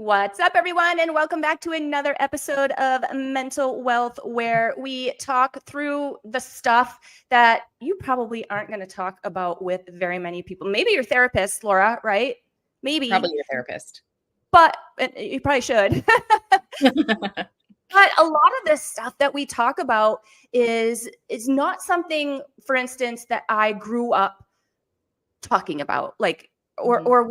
What's up, everyone, and welcome back to another episode of Mental Wealth, where we talk through the stuff that you probably aren't going to talk about with very many people. Maybe your therapist, Laura, right? Maybe. Probably your therapist. But you probably should. But a lot of this stuff that we talk about is not something, for instance, that I grew up talking about, like, or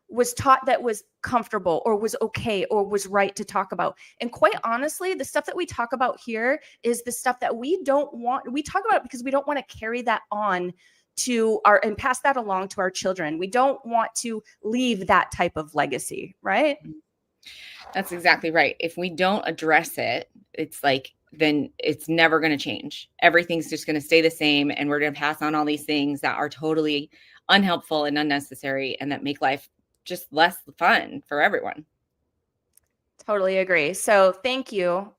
was taught that was comfortable or was okay or was right to talk about. And quite honestly, the stuff that we talk about here is the stuff that we don't want. We talk about it because we don't want to carry that on to our and pass that along to our children. We don't want to leave that type of legacy, right? That's exactly right. If we don't address it, it's like, then it's never going to change. Everything's just going to stay the same. And we're going to pass on all these things that are totally unhelpful and unnecessary and that make life just less fun for everyone. Totally agree. So thank you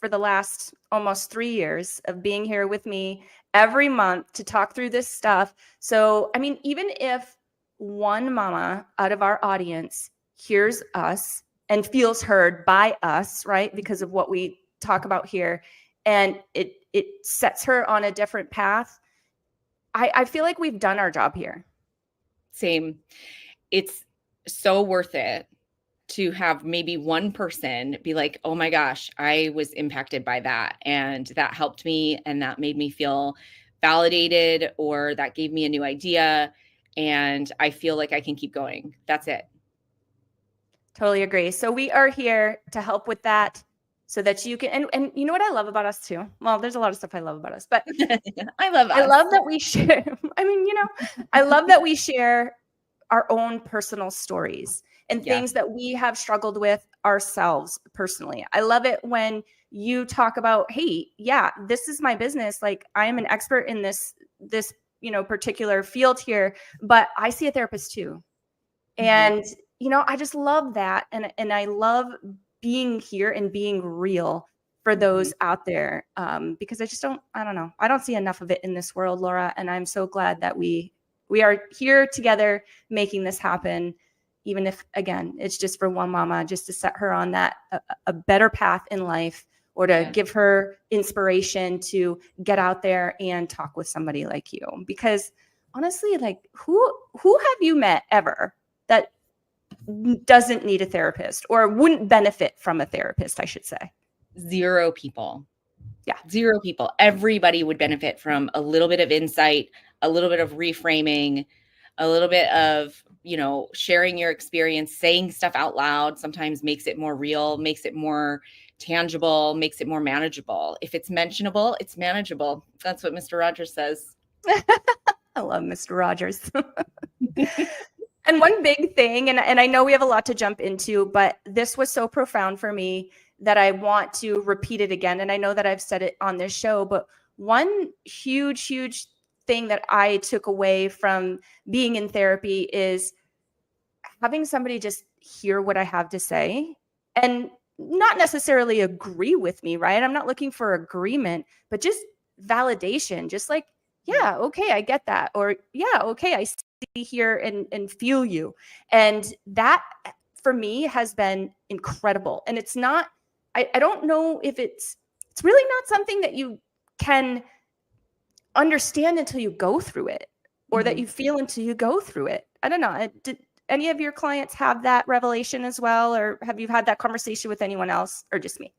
for the last almost 3 years of being here with me every month to talk through this stuff. So, I mean, even if one mama out of our audience hears us and feels heard by us, right, because of what we talk about here, and it sets her on a different path, I feel like we've done our job here. Same. It's so worth it to have maybe one person be like, oh my gosh, I was impacted by that. And that helped me. And that made me feel validated, or that gave me a new idea. And I feel like I can keep going. That's it. Totally agree. So we are here to help with that so that you can, and you know what I love about us too? Well, there's a lot of stuff I love about us, but I love that we share. I mean, I love that we share our own personal stories and things that we have struggled with ourselves personally. I love it when you talk about, hey, yeah, this is my business. Like, I am an expert in this, particular field here, but I see a therapist too. And, I just love that. And I love being here and being real for those out there, because I don't know. I don't see enough of it in this world, Laura. And I'm so glad that we are here together making this happen, even if, again, it's just for one mama, just to set her on that a better path in life, or to give her inspiration to get out there and talk with somebody like you. Because honestly, like, who have you met ever that doesn't need a therapist or wouldn't benefit from a therapist, I should say? 0 people. Yeah. 0 people. Everybody would benefit from a little bit of insight, a little bit of reframing, a little bit of, sharing your experience, saying stuff out loud sometimes makes it more real, makes it more tangible, makes it more manageable. If it's mentionable, it's manageable. That's what Mr. Rogers says. I love Mr. Rogers. And one big thing, and I know we have a lot to jump into, but this was so profound for me that I want to repeat it again. And I know that I've said it on this show, but one huge, huge thing that I took away from being in therapy is having somebody just hear what I have to say and not necessarily agree with me, right? I'm not looking for agreement, but just validation, just like, yeah, okay, I get that. Or yeah, okay, I see, hear, and feel you. And that for me has been incredible. And it's not, I don't know if it's really not something that you can understand until you go through it, or that you feel until you go through it. I don't know. Did any of your clients have that revelation as well? Or have you had that conversation with anyone else, or just me?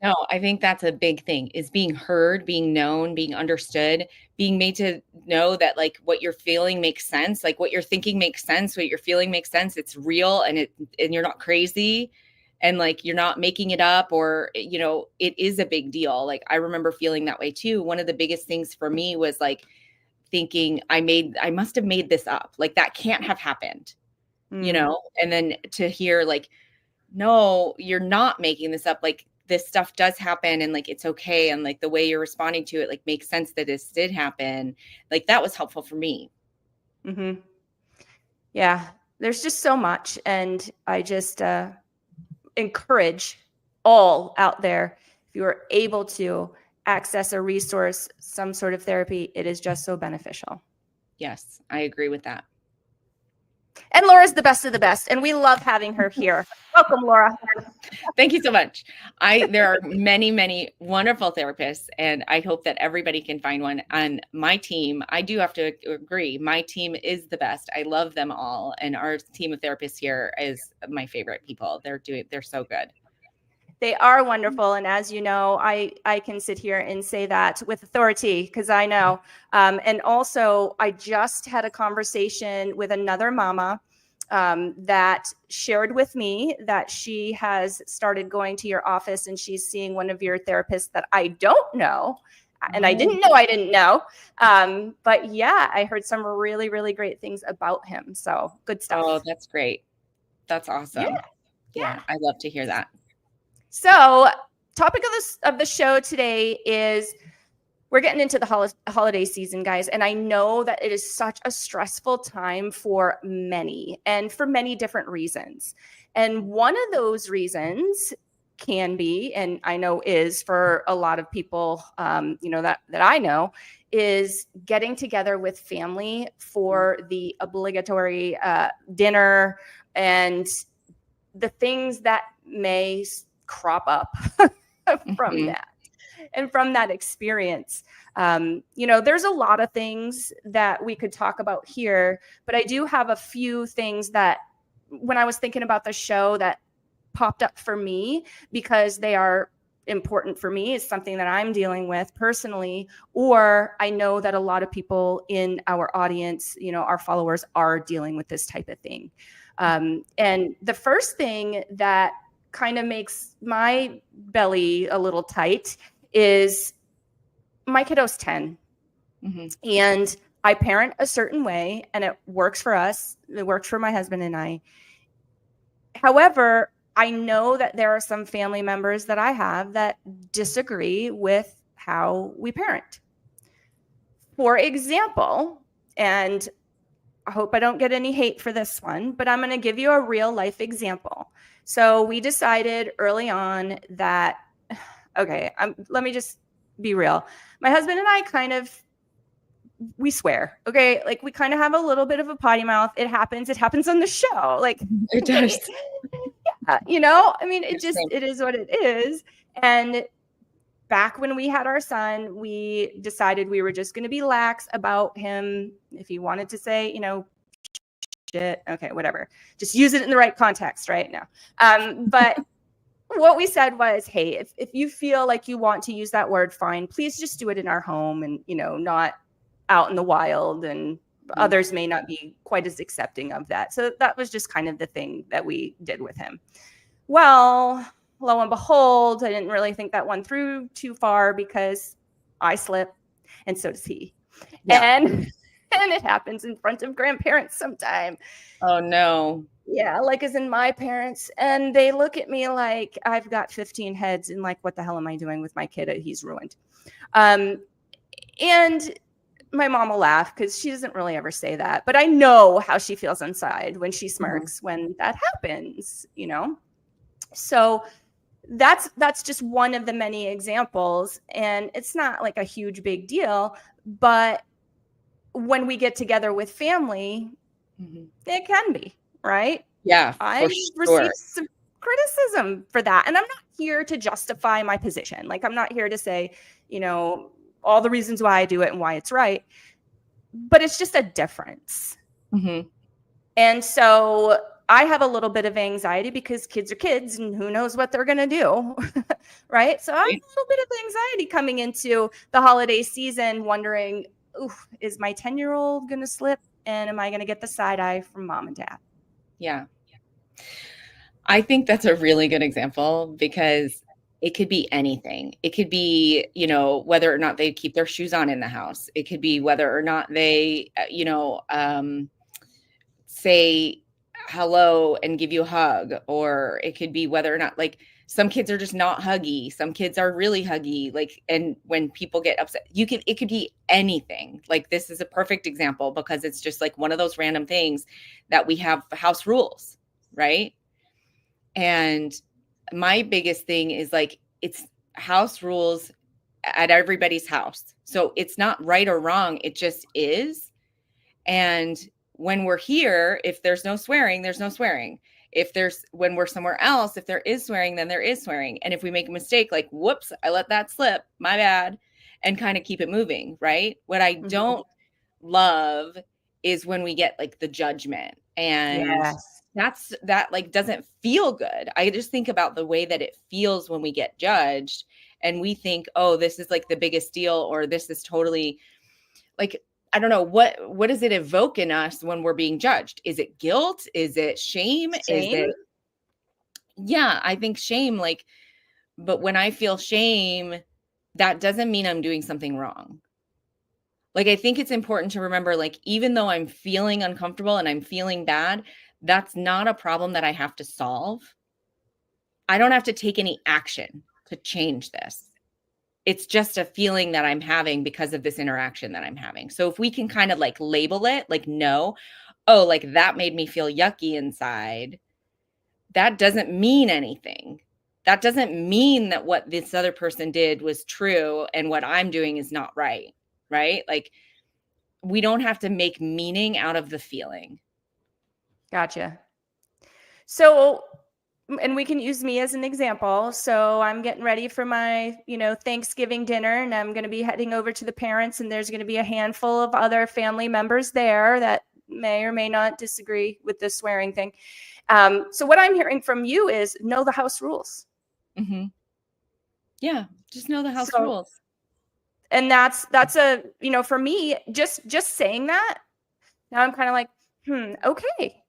No, I think that's a big thing, is being heard, being known, being understood, being made to know that, like, what you're feeling makes sense. Like, what you're thinking makes sense. What you're feeling makes sense. It's real, and you're not crazy, and like, you're not making it up, or, it is a big deal. Like, I remember feeling that way too. One of the biggest things for me was like thinking I must have made this up. Like, that can't have happened, and then to hear like, no, you're not making this up. Like, this stuff does happen, and like, it's okay. And like, the way you're responding to it, like, makes sense that this did happen. Like, that was helpful for me. Yeah, there's just so much. And I just encourage all out there, if you are able to access a resource, some sort of therapy, it is just so beneficial. Yes, I agree with that. And Laura's the best of the best, and we love having her here. Welcome, Laura. Thank you so much. There are many, many wonderful therapists, and I hope that everybody can find one on my team. I do have to agree. My team is the best. I love them all. And our team of therapists here is my favorite people. They're so good. They are wonderful. And as you know, I can sit here and say that with authority because I know. And also, I just had a conversation with another mama that shared with me that she has started going to your office and she's seeing one of your therapists that I don't know. And I didn't know. But yeah, I heard some really, really great things about him. So good stuff. Oh, that's great. That's awesome. Yeah. I love to hear that. So topic of the show today is we're getting into the holiday season, guys. And I know that it is such a stressful time for many and for many different reasons. And one of those reasons can be, and I know is for a lot of people, that I know, is getting together with family for the obligatory dinner and the things that may crop up from that and from that experience. There's a lot of things that we could talk about here, but I do have a few things that when I was thinking about the show that popped up for me because they are important for me. It's something that I'm dealing with personally, or I know that a lot of people in our audience, our followers are dealing with this type of thing. And the first thing that kind of makes my belly a little tight is my kiddo's 10 and I parent a certain way and it works for us. It works for my husband and I. However, I know that there are some family members that I have that disagree with how we parent. For example, and I hope I don't get any hate for this one, but I'm going to give you a real life example. So we decided early on that, let me just be real. My husband and I we swear, okay? Like we kind of have a little bit of a potty mouth. It happens on the show. Like it does. Yeah, it is what it is. And back when we had our son, we decided we were just going to be lax about him. If he wanted to say, shit, okay, whatever. Just use it in the right context right now. But what we said was, hey, if you feel like you want to use that word, fine. Please just do it in our home and, not out in the wild. And others may not be quite as accepting of that. So that was just kind of the thing that we did with him. Well, lo and behold, I didn't really think that one through too far because I slip and so does he. Yeah. And it happens in front of grandparents sometime. Oh, no. Yeah, like as in my parents. And they look at me like I've got 15 heads and like, what the hell am I doing with my kid? He's ruined. And my mom will laugh because she doesn't really ever say that. But I know how she feels inside when she smirks when that happens, So that's just one of the many examples. And it's not like a huge big deal. But when we get together with family, it can be, right? Yeah, I received some criticism for that. And I'm not here to justify my position. Like, I'm not here to say, all the reasons why I do it and why it's right. But it's just a difference. And so I have a little bit of anxiety because kids are kids and who knows what they're going to do. Right. So I have a little bit of anxiety coming into the holiday season, wondering, is my 10-year-old going to slip? And am I going to get the side eye from mom and dad? Yeah. I think that's a really good example because it could be anything. It could be, whether or not they keep their shoes on in the house. It could be whether or not they, say hello and give you a hug, or it could be whether or not, like, some kids are just not huggy. Some kids are really huggy. Like, and when people get upset, it could be anything. Like, this is a perfect example because it's just like one of those random things that we have house rules, right? And my biggest thing is like, it's house rules at everybody's house. So it's not right or wrong. It just is. And when we're here, if there's no swearing, there's no swearing. When we're somewhere else, if there is swearing, then there is swearing. And if we make a mistake, like, whoops, I let that slip, my bad, and kind of keep it moving, right? What I don't love is when we get like the judgment, and that like doesn't feel good. I just think about the way that it feels when we get judged and we think, oh, this is like the biggest deal, or this is totally like, I don't know, what does it evoke in us when we're being judged? Is it guilt? Is it shame? Is it, yeah, I think shame, like, but when I feel shame, that doesn't mean I'm doing something wrong. Like, I think it's important to remember, like, even though I'm feeling uncomfortable and I'm feeling bad, that's not a problem that I have to solve. I don't have to take any action to change this. It's just a feeling that I'm having because of this interaction that I'm having. So if we can kind of like label it, like, no, oh, like that made me feel yucky inside. That doesn't mean anything. That doesn't mean that what this other person did was true and what I'm doing is not right. Right? Like, we don't have to make meaning out of the feeling. Gotcha. So, and we can use me as an example. So I'm getting ready for my, Thanksgiving dinner, and I'm going to be heading over to the parents, and there's going to be a handful of other family members there that may or may not disagree with the swearing thing. So what I'm hearing from you is know the house rules. Mm-hmm. Yeah. Just know the house rules. And that's a, for me, just saying that, now I'm kind of like, okay,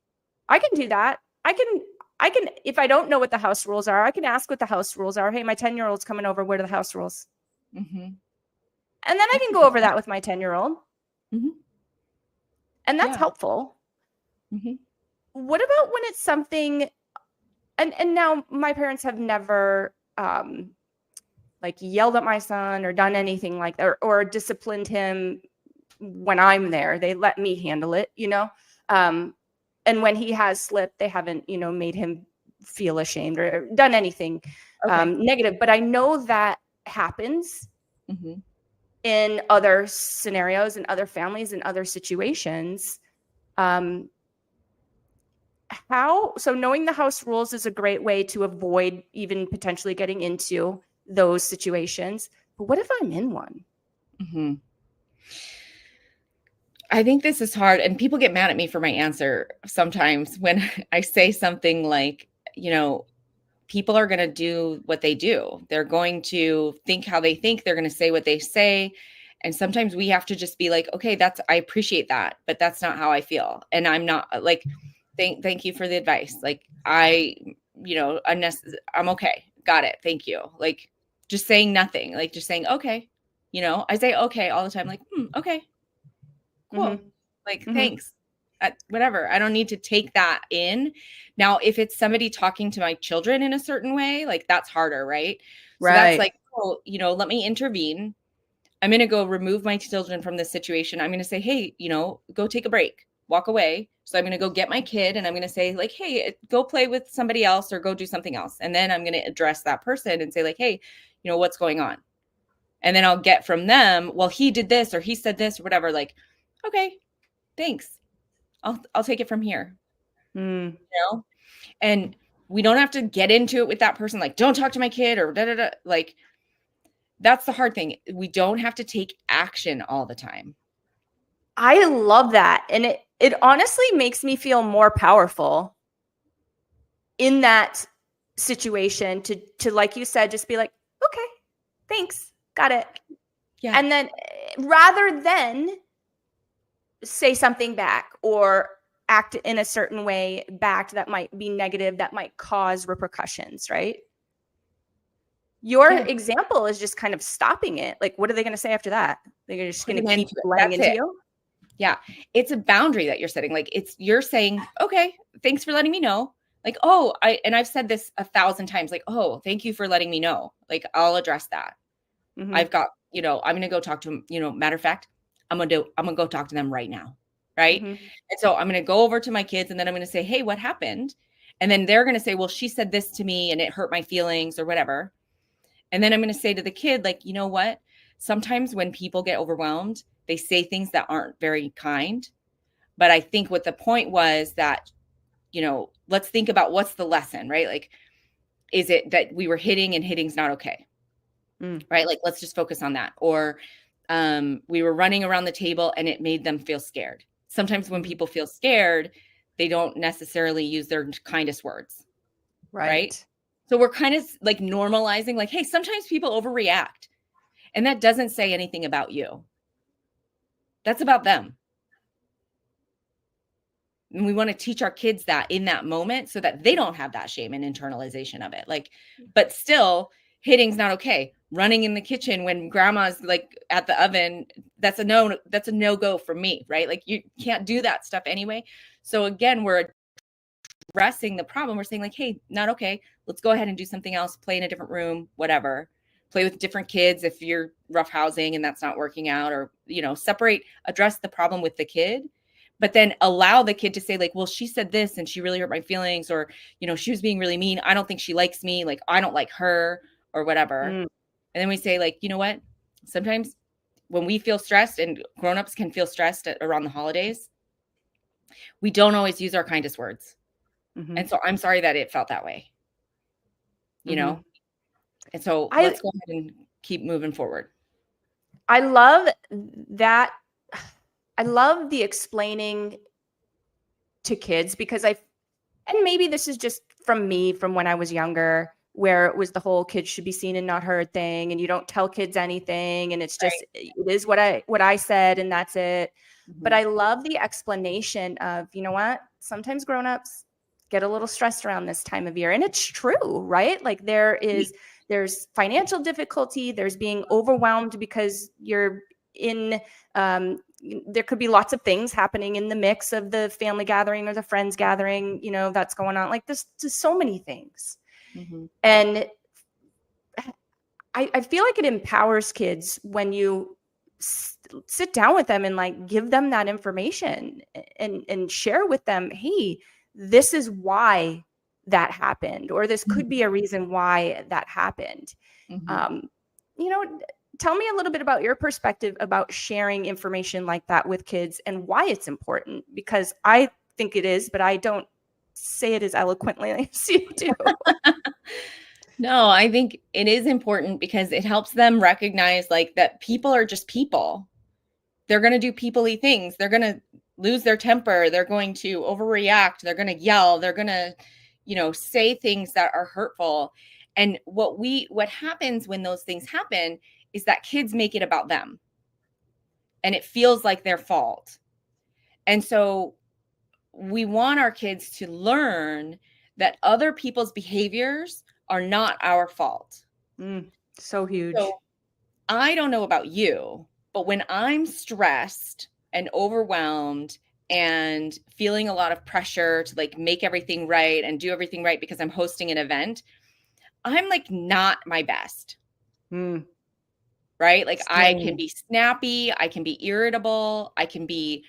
I can do that. I can, if I don't know what the house rules are, I can ask what the house rules are. Hey, my 10-year-old's coming over. What are the house rules? Mm-hmm. And then I can go over that with my 10-year-old. Mm-hmm. And that's helpful. Mm-hmm. What about when it's something, and now my parents have never, like yelled at my son or done anything like that, or disciplined him when I'm there. They let me handle it, and when he has slipped, they haven't, made him feel ashamed or done anything negative. But I know that happens in other scenarios, in other families, in other situations. So knowing the house rules is a great way to avoid even potentially getting into those situations. But what if I'm in one? Mm-hmm. I think this is hard, and people get mad at me for my answer sometimes when I say something like, people are going to do what they do. They're going to think how they think. They're going to say what they say. And sometimes we have to just be like, okay, I appreciate that, but that's not how I feel. And I'm not like, thank you for the advice. Like, I'm okay. Got it. Thank you. Like, just saying nothing, like just saying, okay, I say, okay, all the time. Like, okay, cool. Like, thanks. Whatever. I don't need to take that in. Now, if it's somebody talking to my children in a certain way, like that's harder, right? So that's like, oh, let me intervene. I'm going to go remove my children from this situation. I'm going to say, hey, go take a break, walk away. So I'm going to go get my kid, and I'm going to say like, hey, go play with somebody else or go do something else. And then I'm going to address that person and say like, hey, what's going on? And then I'll get from them, well, he did this or he said this or whatever. Like, okay, thanks. I'll take it from here. And we don't have to get into it with that person. Like, don't talk to my kid or da, da, da. Like, that's the hard thing. We don't have to take action all the time. I love that. And it honestly makes me feel more powerful in that situation to, like you said, just be like, okay, thanks. Got it. Yeah. And then rather than say something back or act in a certain way back that might be negative, that might cause repercussions, right? Your example is just kind of stopping it. Like, what are they going to say after that? They're just going to keep letting into you? Yeah. It's a boundary that you're setting. Like, you're saying, okay, thanks for letting me know. Like, oh, I've said this 1,000 times. Like, oh, thank you for letting me know. Like, I'll address that. I've got, I'm going to go talk to them. Matter of fact, I'm going to go talk to them right now. Right. And so I'm going to go over to my kids, and then I'm going to say, hey, what happened? And then they're going to say, well, she said this to me and it hurt my feelings or whatever. And then I'm going to say to the kid, like, you know what? Sometimes when people get overwhelmed, they say things that aren't very kind. But I think what the point was that, let's think about what's the lesson, right? Like, is it that we were hitting and hitting's not okay? Right? Like, let's just focus on that. Or we were running around the table and it made them feel scared. Sometimes when people feel scared, they don't necessarily use their kindest words. Right? So we're kind of like normalizing, like, hey, sometimes people overreact. And that doesn't say anything about you. That's about them. And we want to teach our kids that in that moment so that they don't have that shame and internalization of it. Like, but still, hitting's not okay. Running in the kitchen when grandma's like at the oven, that's a no-go for me, right? Like, you can't do that stuff anyway. So again, we're addressing the problem. We're saying like, hey, not okay. Let's go ahead and do something else, play in a different room, whatever. Play with different kids if you're roughhousing and that's not working out, or, address the problem with the kid, but then allow the kid to say like, well, she said this and she really hurt my feelings, or, she was being really mean. I don't think she likes me. Like, I don't like her, or whatever. And then we say like, you know what? Sometimes when we feel stressed, and grownups can feel stressed around the holidays, we don't always use our kindest words. And so I'm sorry that it felt that way, And so let's go ahead and keep moving forward. I love that. I love the explaining to kids, because and maybe this is just from me from when I was younger, where it was the whole kids should be seen and not heard thing. And you don't tell kids anything. And it's just, It is what I said, and that's it. But I love the explanation of, you know what, sometimes grownups get a little stressed around this time of year. And it's true, right? Like, there's financial difficulty, there's being overwhelmed because you're in, there could be lots of things happening in the mix of the family gathering or the friends gathering, that's going on. Like, there's just so many things. And I feel like it empowers kids when you sit down with them and like give them that information and share with them, hey, this is why that happened, or this could be a reason why that happened. Tell me a little bit about your perspective about sharing information like that with kids and why it's important, because I think it is, but I don't say it as eloquently as you do. No, I think it is important because it helps them recognize like that people are just people. They're going to do people-y things. They're going to lose their temper. They're going to overreact. They're going to yell. They're going to, say things that are hurtful. And what happens when those things happen is that kids make it about them. And it feels like their fault. And so we want our kids to learn that other people's behaviors are not our fault. So huge. So I don't know about you, but when I'm stressed and overwhelmed and feeling a lot of pressure to like make everything right and do everything right because I'm hosting an event, I'm like not my best. Right? Like, I can be snappy, I can be irritable, I can be,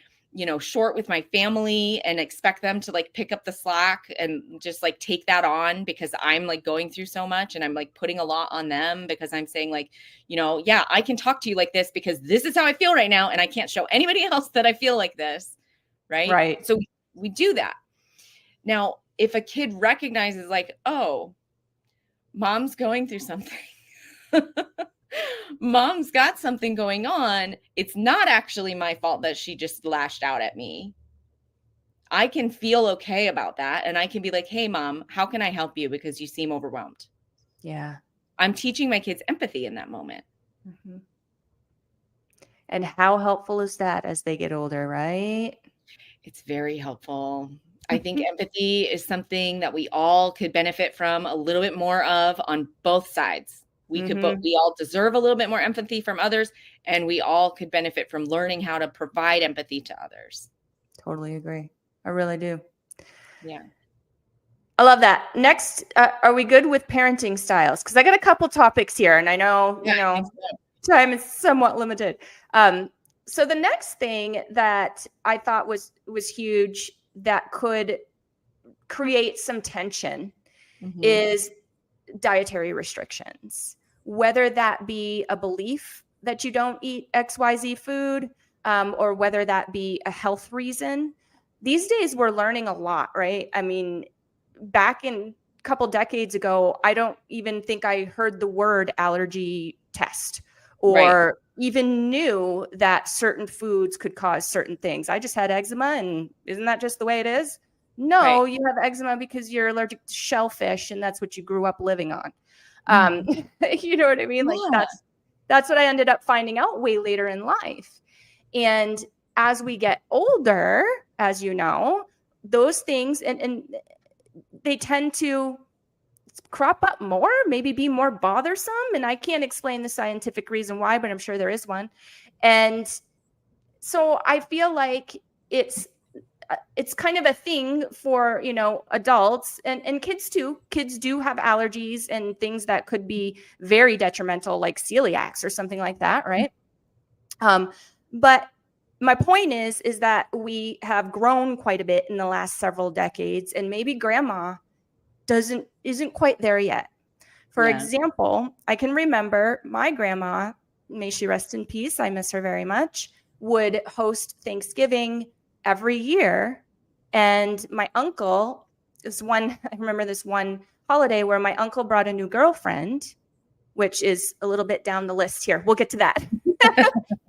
short with my family and expect them to like pick up the slack and just like take that on because I'm like going through so much and I'm like putting a lot on them because I'm saying like, yeah, I can talk to you like this because this is how I feel right now and I can't show anybody else that I feel like this. Right. So we do that. Now, if a kid recognizes like, oh, mom's going through something. Mom's got something going on. It's not actually my fault that she just lashed out at me. I can feel okay about that. And I can be like, hey, mom, how can I help you? Because you seem overwhelmed. Yeah. I'm teaching my kids empathy in that moment. And how helpful is that as they get older, right? It's very helpful. I think empathy is something that we all could benefit from a little bit more of on both sides. We all deserve a little bit more empathy from others, and we all could benefit from learning how to provide empathy to others. Totally agree. I really do. Yeah. I love that. Next, are we good with parenting styles? Because I got a couple topics here, and I know, time is somewhat limited. So the next thing that I thought was huge that could create some tension is dietary restrictions, whether that be a belief that you don't eat XYZ food, or whether that be a health reason. These days we're learning a lot, right? I mean, back in a couple decades ago, I don't even think I heard the word allergy test or even knew that certain foods could cause certain things. I just had eczema, and isn't that just the way it is? No, you have eczema because you're allergic to shellfish, and that's what you grew up living on. You know what I mean? Like that's what I ended up finding out way later in life. And as we get older, as you know, those things and they tend to crop up more, maybe be more bothersome. And I can't explain the scientific reason why, but I'm sure there is one. And so I feel like it's kind of a thing for, you know, adults and kids too. Kids do have allergies and things that could be very detrimental, like celiacs or something like that, right? But my point is that we have grown quite a bit in the last several decades, and maybe grandma isn't quite there yet. For example, I can remember my grandma, may she rest in peace, I miss her very much, would host Thanksgiving every year. And my uncle, I remember this one holiday where my uncle brought a new girlfriend, which is a little bit down the list here. We'll get to that.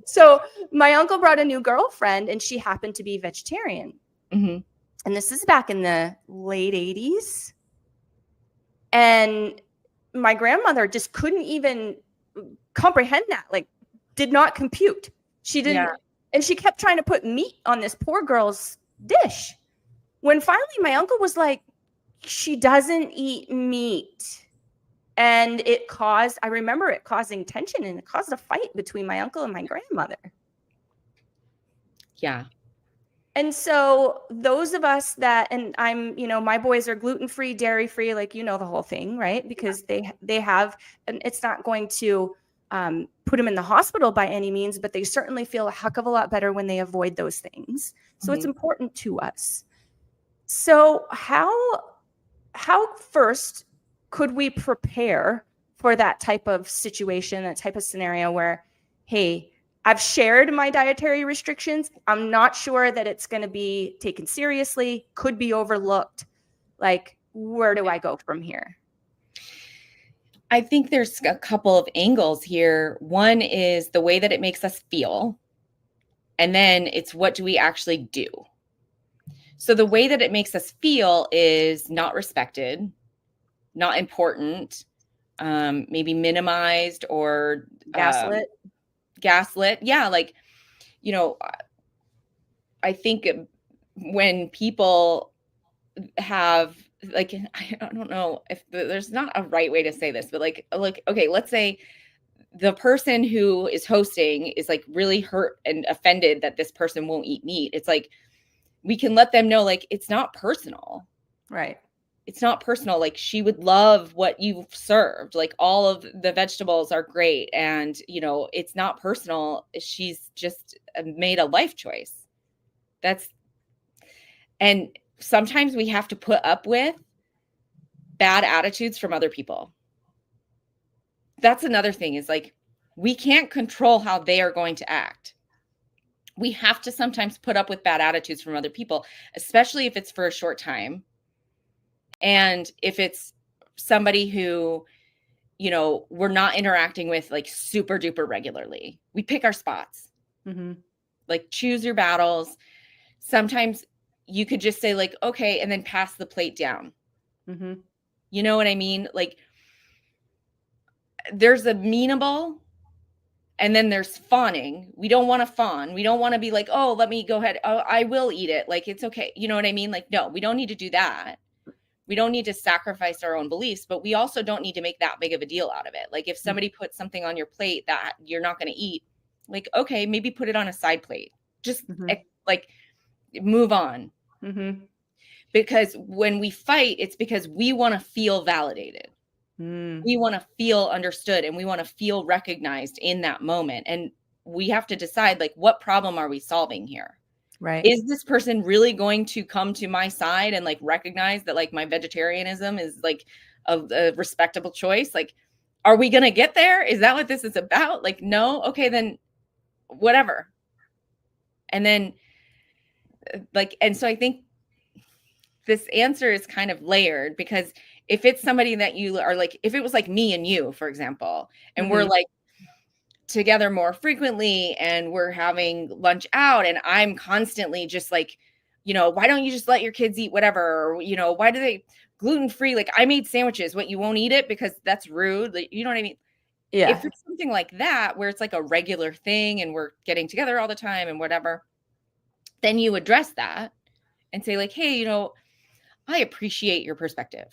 So my uncle brought a new girlfriend, and she happened to be vegetarian. And this is back in the late 80s. And my grandmother just couldn't even comprehend that, like did not compute. She didn't. And she kept trying to put meat on this poor girl's dish. When finally my uncle was like, she doesn't eat meat. And I remember it causing tension, and it caused a fight between my uncle and my grandmother. Yeah. And so those of us that, and I'm, you know, my boys are gluten-free, dairy-free, like, you know, the whole thing, right? Because they have, and it's not going to put them in the hospital by any means, but they certainly feel a heck of a lot better when they avoid those things. So it's important to us. So how first could we prepare for that type of situation, that type of scenario where, hey, I've shared my dietary restrictions. I'm not sure that it's going to be taken seriously, could be overlooked. Like, where do I go from here? I think there's a couple of angles here. One is the way that it makes us feel. And then it's what do we actually do? So the way that it makes us feel is not respected, not important, maybe minimized or gaslit. Yeah. Like, you know, I think when people have, like, I don't know if there's not a right way to say this, but like, okay, let's say the person who is hosting is like really hurt and offended that this person won't eat meat. It's like, we can let them know, like, it's not personal. Right. It's not personal. Like, she would love what you've served. Like, all of the vegetables are great. And, you know, it's not personal. She's just made a life choice. And sometimes we have to put up with bad attitudes from other people. That's another thing, is like, we can't control how they are going to act. We have to sometimes put up with bad attitudes from other people, especially if it's for a short time. And if it's somebody who, you know, we're not interacting with like super duper regularly, we pick our spots. Like, choose your battles. Sometimes you could just say like, okay, and then pass the plate down. You know what I mean? Like, there's amenable, and then there's fawning. We don't want to fawn. We don't want to be like, oh, let me go ahead. Oh, I will eat it. Like, it's okay. You know what I mean? Like, no, we don't need to do that. We don't need to sacrifice our own beliefs, but we also don't need to make that big of a deal out of it. Like, if somebody puts something on your plate that you're not going to eat, like, okay, maybe put it on a side plate. Just like, move on. Because when we fight, it's because we want to feel validated. We want to feel understood, and we want to feel recognized in that moment. And we have to decide, like, what problem are we solving here? Right. Is this person really going to come to my side and like recognize that like my vegetarianism is like a respectable choice? Like, are we going to get there? Is that what this is about? Like, no. Okay, then whatever. And then and so I think this answer is kind of layered, because if it's somebody that you are like, if it was like me and you, for example, and we're like together more frequently and we're having lunch out and I'm constantly just like, why don't you just let your kids eat whatever? Or, why do they gluten-free? Like, I made sandwiches. What, you won't eat it because that's rude? Like, you know what I mean? Yeah. If it's something like that, where it's like a regular thing and we're getting together all the time and whatever, then you address that and say like, hey, I appreciate your perspective.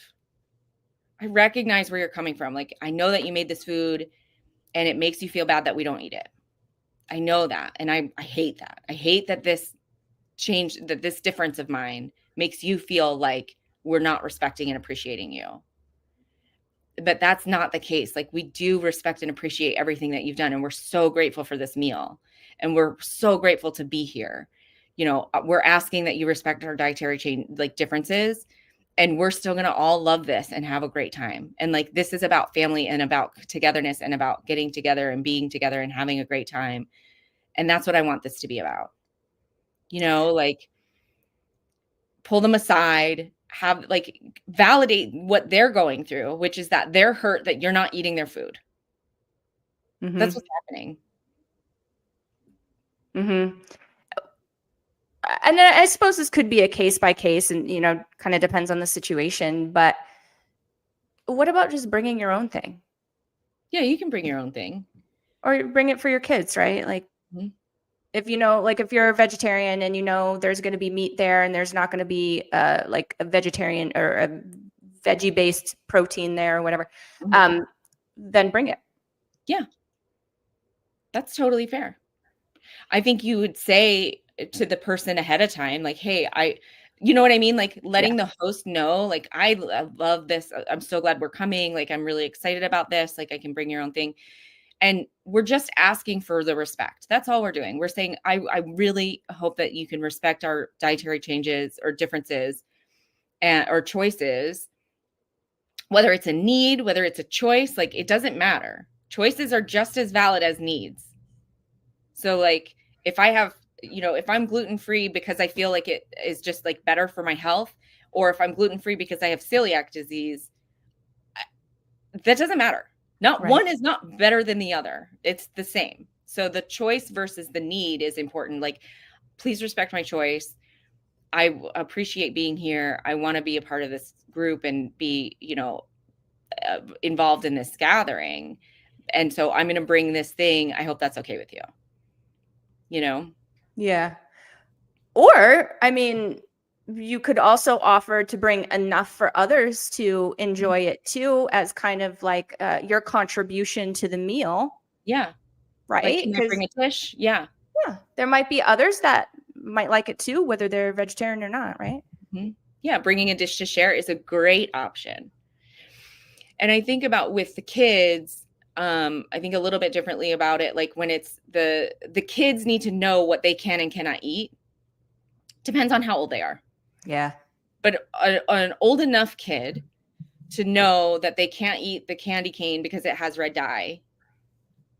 I recognize where you're coming from. Like, I know that you made this food and it makes you feel bad that we don't eat it. I know that. And I hate that. I hate that this difference of mine makes you feel like we're not respecting and appreciating you. But that's not the case. Like, we do respect and appreciate everything that you've done. And we're so grateful for this meal. And we're so grateful to be here. We're asking that you respect our dietary differences. And we're still going to all love this and have a great time. And like, this is about family and about togetherness and about getting together and being together and having a great time. And that's what I want this to be about. Like, pull them aside, validate what they're going through, which is that they're hurt that you're not eating their food. That's what's happening. And I suppose this could be a case by case and, kind of depends on the situation. But what about just bringing your own thing? Yeah, you can bring your own thing. Or bring it for your kids, right? Like, if if you're a vegetarian and there's going to be meat there and there's not going to be like a vegetarian or a veggie-based protein there or whatever, then bring it. Yeah. That's totally fair. I think you would say to the person ahead of time, like, hey, you know what I mean? Like, letting the host know, like, I love this. I'm so glad we're coming. Like, I'm really excited about this. Like, I can bring your own thing. And we're just asking for the respect. That's all we're doing. We're saying, I really hope that you can respect our dietary changes or differences or choices, whether it's a need, whether it's a choice, like, it doesn't matter. Choices are just as valid as needs. So like, if I have, if I'm gluten-free because I feel like it is just like better for my health, or if I'm gluten-free because I have celiac disease, that doesn't matter. One is not better than the other. It's the same. So the choice versus the need is important. Like, please respect my choice. I appreciate being here. I want to be a part of this group and be, involved in this gathering. And so I'm going to bring this thing. I hope that's okay with you. Yeah. Or, I mean, you could also offer to bring enough for others to enjoy it too, as kind of like your contribution to the meal. Yeah. Right. Like, can I bring a dish? Yeah. Yeah. There might be others that might like it too, whether they're vegetarian or not. Right. Yeah. Bringing a dish to share is a great option. And I think about with the kids, I think a little bit differently about it. Like, when it's the kids need to know what they can and cannot eat. Depends on how old they are. Yeah. But an old enough kid to know that they can't eat the candy cane because it has red dye,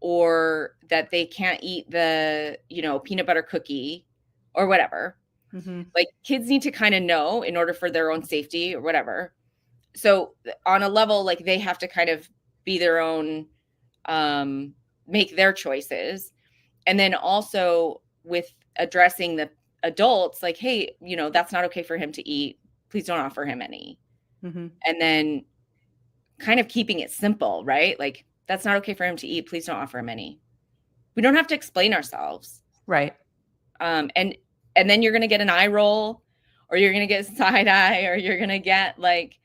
or that they can't eat the, peanut butter cookie or whatever. Like, kids need to kind of know in order for their own safety or whatever. So on a level, like, they have to kind of be their own, make their choices. And then also with addressing the adults, like, hey, that's not okay for him to eat. Please don't offer him any. And then kind of keeping it simple, right? Like, that's not okay for him to eat. Please don't offer him any. We don't have to explain ourselves. Right. And then you're going to get an eye roll, or you're going to get side eye, or you're going to get like,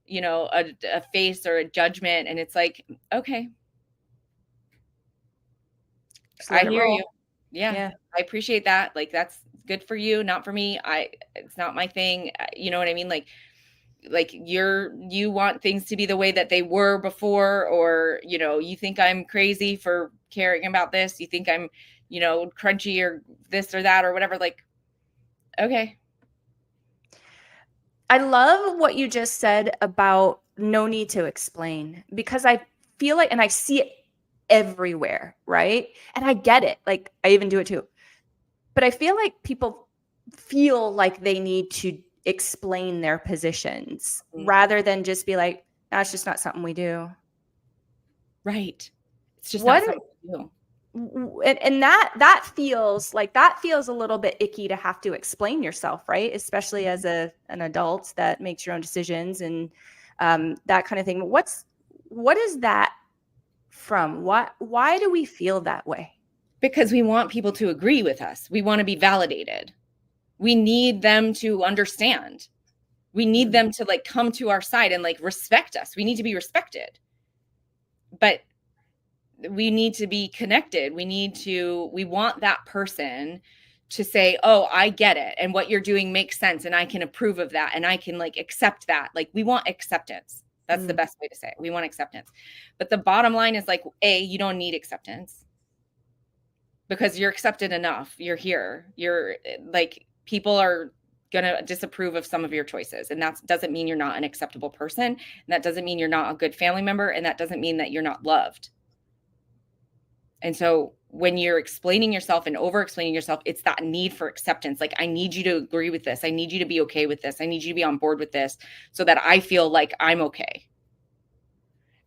a face or a judgment. And it's like, okay, I hear you. Yeah. I appreciate that. Like, that's good for you, not for me. It's not my thing. You know what I mean? Like you want things to be the way that they were before, or, you think I'm crazy for caring about this. You think I'm, crunchy or this or that or whatever. Like, okay. I love what you just said about no need to explain, because I feel like, and I see it everywhere, right? And I get it. Like, I even do it too. But I feel like people feel like they need to explain their positions rather than just be like, that's just not something we do. Right. It's just What not something we do. and that feels a little bit icky to have to explain yourself, right? Especially as an adult that makes your own decisions and that kind of thing. What is that from? Why do we feel that way? Because we want people to agree with us. We want to be validated. We need them to understand. We need them to like come to our side and like respect us. We need to be respected. But we need to be connected. We want that person to say, oh, I get it. And what you're doing makes sense. And I can approve of that. And I can like accept that. Like we want acceptance. That's the best way to say it. We want acceptance. But the bottom line is like, you don't need acceptance because you're accepted enough. You're here. You're like, people are going to disapprove of some of your choices. And that doesn't mean you're not an acceptable person. And that doesn't mean you're not a good family member. And that doesn't mean that you're not loved. And so when you're explaining yourself and over explaining yourself, it's that need for acceptance. Like, I need you to agree with this. I need you to be okay with this. I need you to be on board with this so that I feel like I'm okay.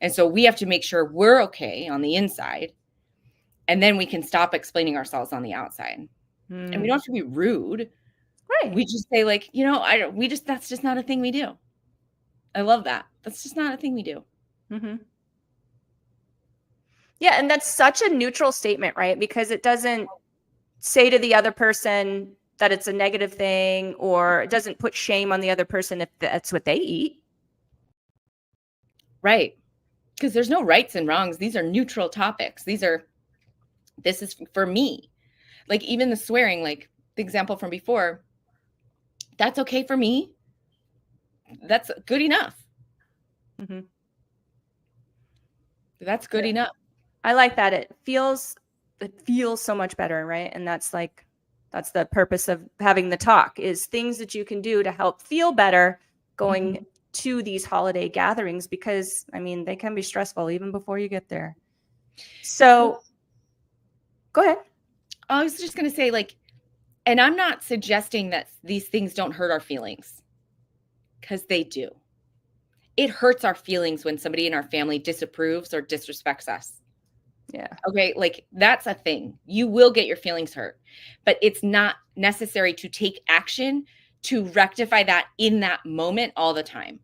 And so we have to make sure we're okay on the inside. And then we can stop explaining ourselves on the outside. And we don't have to be rude. Right. We just say like, that's just not a thing we do. I love that. That's just not a thing we do. Mm-hmm. Yeah. And that's such a neutral statement, right? Because it doesn't say to the other person that it's a negative thing, or it doesn't put shame on the other person if that's what they eat. Right. Because there's no rights and wrongs. These are neutral topics. This is for me. Like even the swearing, like the example from before, that's okay for me. That's good enough. Mm-hmm. That's good enough. I like that. It feels so much better, right? And that's the purpose of having the talk, is things that you can do to help feel better going to these holiday gatherings, because I mean, they can be stressful even before you get there. So go ahead. I was just going to say, like, and I'm not suggesting that these things don't hurt our feelings, because they do. It hurts our feelings when somebody in our family disapproves or disrespects us. Yeah. Okay. Like that's a thing. You will get your feelings hurt, but it's not necessary to take action to rectify that in that moment all the time.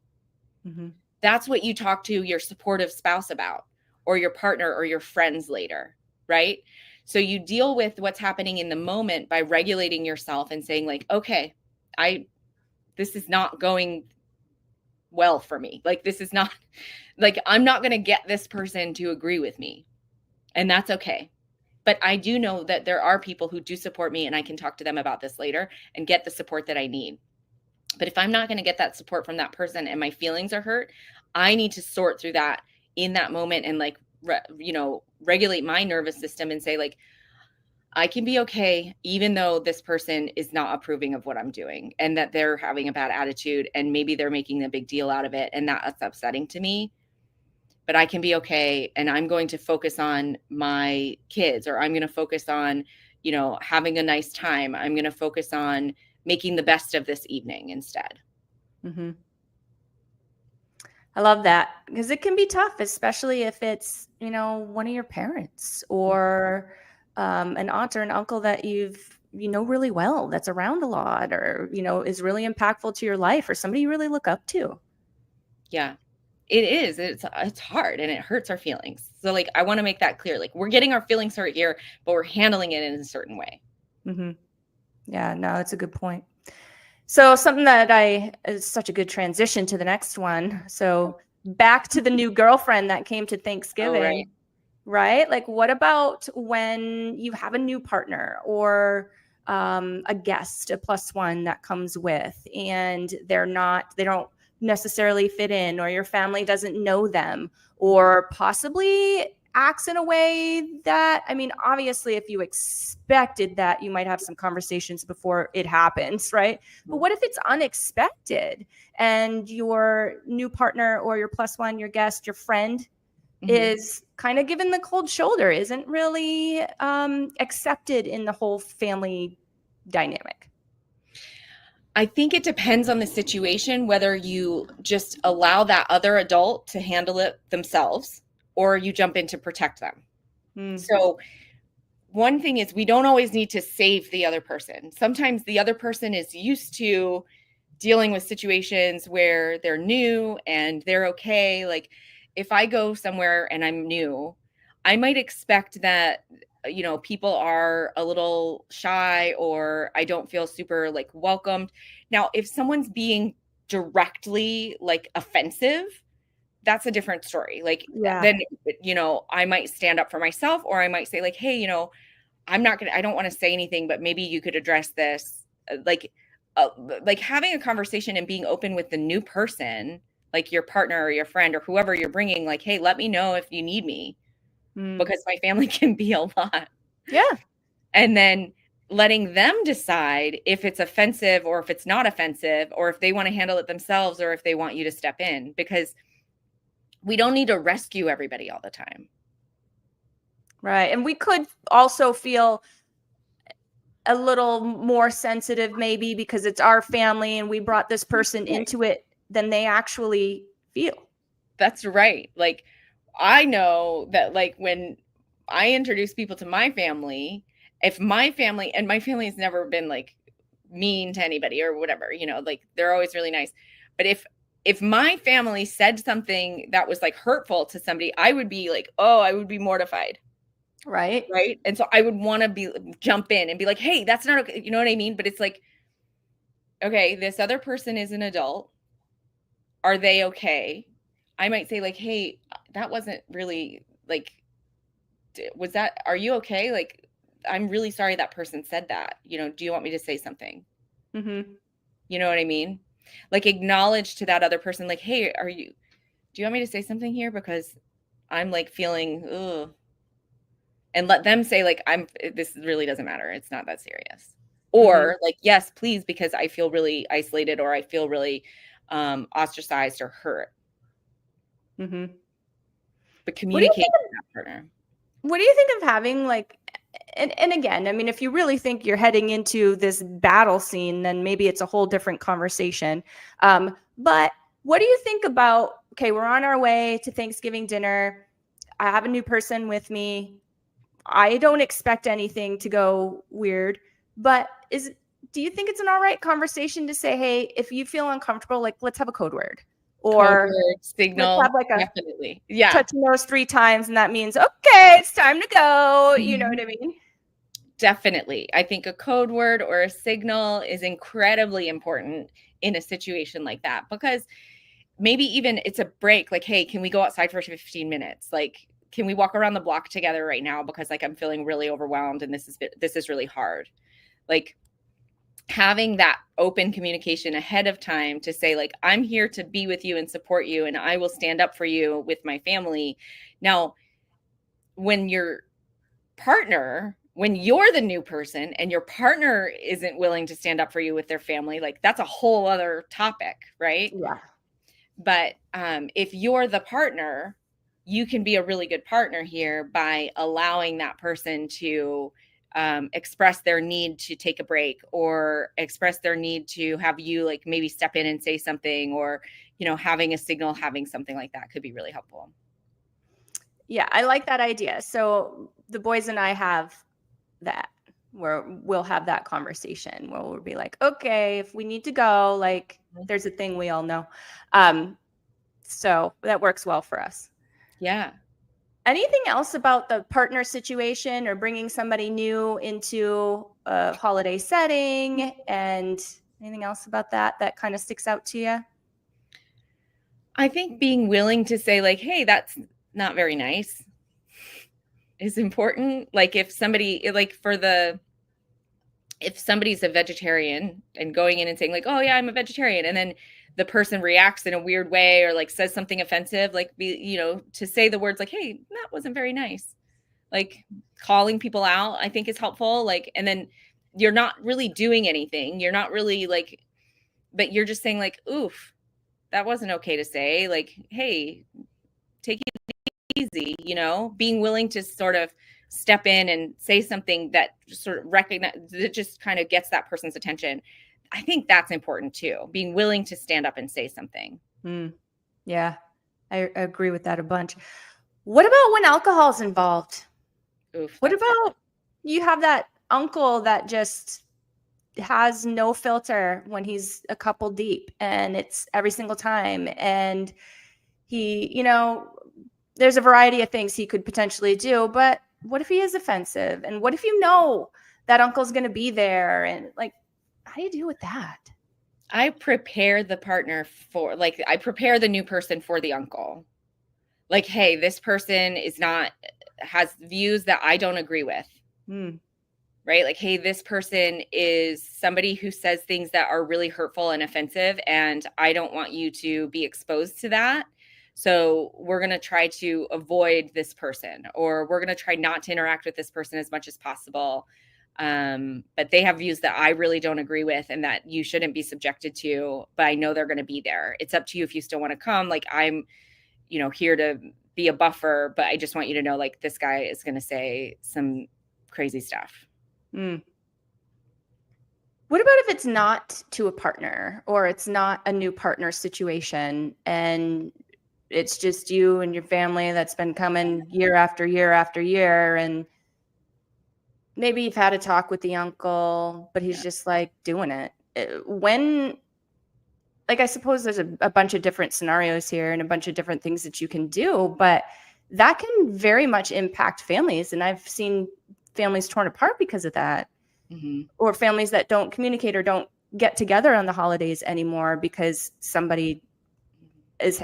Mm-hmm. That's what you talk to your supportive spouse about, or your partner or your friends later. Right. So you deal with what's happening in the moment by regulating yourself and saying like, okay, this is not going well for me. Like, this is not like, I'm not going to get this person to agree with me. And that's okay. But I do know that there are people who do support me, and I can talk to them about this later and get the support that I need. But if I'm not going to get that support from that person and my feelings are hurt, I need to sort through that in that moment and like, regulate my nervous system and say like, I can be okay, even though this person is not approving of what I'm doing and that they're having a bad attitude and maybe they're making a big deal out of it. And that's upsetting to me. But I can be okay. And I'm going to focus on my kids, or I'm going to focus on, having a nice time. I'm going to focus on making the best of this evening instead. Mm-hmm. I love that, because it can be tough, especially if it's, one of your parents or an aunt or an uncle that you've, really well, that's around a lot, or, is really impactful to your life, or somebody you really look up to. Yeah. It is. It's hard and it hurts our feelings. So like, I want to make that clear. Like, we're getting our feelings hurt here, but we're handling it in a certain way. Mm-hmm. Yeah, no, that's a good point. So something that is such a good transition to the next one. So back to the new girlfriend that came to Thanksgiving, right? Like, what about when you have a new partner or a guest, a plus one that comes with, and they don't necessarily fit in, or your family doesn't know them, or possibly acts in a way that, I mean, obviously if you expected that, you might have some conversations before it happens, right? But what if it's unexpected and your new partner or your plus one, your guest, your friend is kind of given the cold shoulder, isn't really accepted in the whole family dynamic? I think it depends on the situation, whether you just allow that other adult to handle it themselves or you jump in to protect them. So one thing is we don't always need to save the other person. Sometimes the other person is used to dealing with situations where they're new and they're okay. Like if I go somewhere and I'm new, I might expect that, you know, people are a little shy or I don't feel super like welcomed. Now, if someone's being directly like offensive, that's a different story. Like then, you know, I might stand up for myself or I might say like, hey, you know, I don't want to say anything, but maybe you could address this. Like having a conversation and being open with the new person, like your partner or your friend or whoever you're bringing, like, hey, let me know if you need me because my family can be a lot. Yeah. And then letting them decide if it's offensive or if it's not offensive, or if they want to handle it themselves or if they want you to step in, because we don't need to rescue everybody all the time. Right. And we could also feel a little more sensitive maybe because it's our family and we brought this person into it than they actually feel. That's right. Like I know that like when I introduce people to my family, if my family has never been like mean to anybody or whatever, you know, like they're always really nice. But if my family said something that was like hurtful to somebody, I would be like, oh, I would be mortified. Right. Right. And so I would want to jump in and be like, hey, that's not okay. You know what I mean? But it's like, okay, this other person is an adult. Are they okay? I might say like, hey, that wasn't really like, are you okay? Like, I'm really sorry that person said that. You know, do you want me to say something? You know what I mean? Like acknowledge to that other person, like, hey, do you want me to say something here? Because I'm like feeling, ugh. And let them say like, this really doesn't matter. It's not that serious. Or like, yes, please, because I feel really isolated or I feel really ostracized or hurt. But communicate with that partner. What do you think of having like, and again, I mean, if you really think you're heading into this battle scene, then maybe it's a whole different conversation. But what do you think about, okay, we're on our way to Thanksgiving dinner. I have a new person with me. I don't expect anything to go weird, but do you think it's an all right conversation to say, hey, if you feel uncomfortable, like let's have a code word or signal? let's have like definitely. Yeah. Touching those 3 times. And that means, okay, it's time to go. You know what I mean? Definitely. I think a code word or a signal is incredibly important in a situation like that, because maybe even it's a break. Like, hey, can we go outside for 15 minutes? Like, can we walk around the block together right now? Because like, I'm feeling really overwhelmed and this is really hard. Like having that open communication ahead of time to say like, I'm here to be with you and support you. And I will stand up for you with my family. Now, when you're the new person and your partner isn't willing to stand up for you with their family, like that's a whole other topic, right? Yeah. But if you're the partner, you can be a really good partner here by allowing that person to express their need to take a break or express their need to have you like maybe step in and say something, or, you know, having a signal, having something like that could be really helpful. Yeah, I like that idea. So the boys and I have that where we'll have that conversation where we'll be like, okay, if we need to go, like there's a thing we all know. So that works well for us. Yeah. Anything else about the partner situation or bringing somebody new into a holiday setting, and anything else about that kind of sticks out to you? I think being willing to say like, hey, that's not very nice is important. Like if somebody's a vegetarian and going in and saying like, oh yeah, I'm a vegetarian. And then the person reacts in a weird way or like says something offensive, like to say the words like, hey, that wasn't very nice. Like calling people out, I think is helpful. Like, and then you're not really doing anything. You're not really like, but you're just saying like, oof, that wasn't okay to say. Like, hey, take it easy, being willing to sort of step in and say something that sort of that just kind of gets that person's attention. I think that's important too, being willing to stand up and say something. Yeah, I agree with that a bunch. What about when alcohol's involved? Oof, what about you have that uncle that just has no filter when he's a couple deep, and it's every single time, and he, there's a variety of things he could potentially do, but what if he is offensive? And what if that uncle's going to be there? And like, how do you deal with that? I prepare the partner I prepare the new person for the uncle. Like, hey, this person has views that I don't agree with. Right? Like, hey, this person is somebody who says things that are really hurtful and offensive, and I don't want you to be exposed to that. So we're going to try to avoid this person, or we're going to try not to interact with this person as much as possible. But they have views that I really don't agree with and that you shouldn't be subjected to, but I know they're going to be there. It's up to you if you still want to come. Like, I'm, here to be a buffer, but I just want you to know, like, this guy is going to say some crazy stuff. What about if it's not to a partner, or it's not a new partner situation, and it's just you and your family that's been coming year after year after year, and maybe you've had a talk with the uncle, but he's just like doing it? I suppose there's a bunch of different scenarios here and a bunch of different things that you can do, but that can very much impact families. And I've seen families torn apart because of that, or families that don't communicate or don't get together on the holidays anymore because somebody